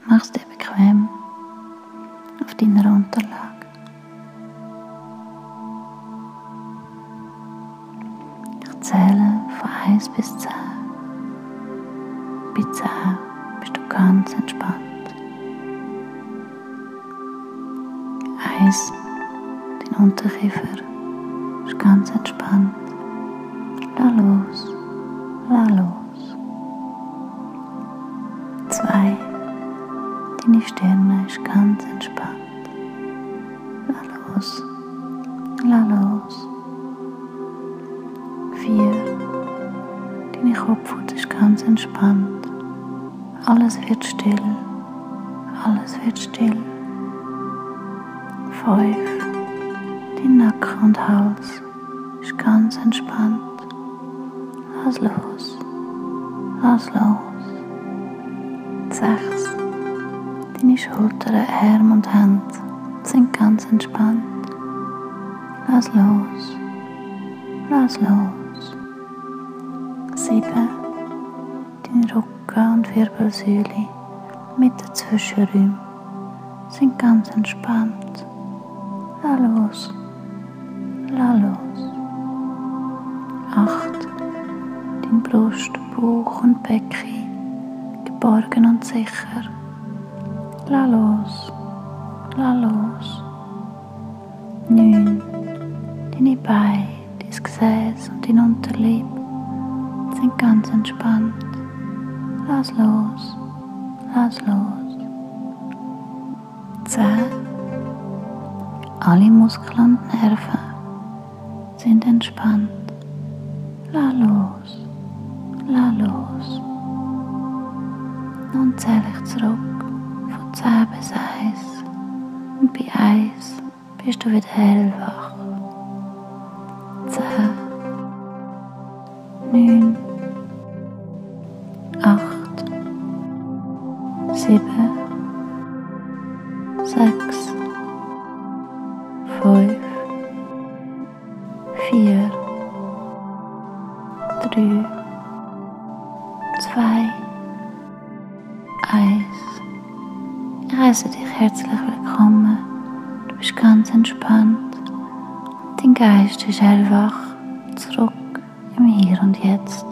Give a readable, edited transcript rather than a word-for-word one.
Mach es dir bequem auf deiner Unterlage. Ich zähle von 1 bis 10. Bei 10 bist du ganz entspannt. 1. Dein Unterkiefer ist ganz entspannt. Lass los, lass los. 2. Deine Stirn ist ganz entspannt. Lass los, lass los. 4. Deine Kopfhaut ist ganz entspannt. Alles wird still, alles wird still. 5. Dein Nacken und Hals ist ganz entspannt. Lass los, lass los. 6. Deine Schultern, Arme und Hände sind ganz entspannt. Lass los, lass los. 7. Deine Rücken- und Wirbelsäule mit den Zwischenräumen sind ganz entspannt. Lass los, lass los. 8. Dein Brust, Bauch und Becken geborgen und sicher. Lass los, lass los. 9. Deine Beine, dein Gesäß und dein Unterleib sind ganz entspannt. Lass los, lass los. 10. Alle Muskeln und Nerven sind entspannt. Lass los, lass los. Nun zähle ich zurück von 10 bis 1. Und bei 1 bist du wieder hellwach. 10, 9, 8, 7, 6, 5, 4, 3, 2, 1. Ich heiße dich herzlich willkommen. Du bist ganz entspannt. Dein Geist ist hellwach, zurück im Hier und Jetzt.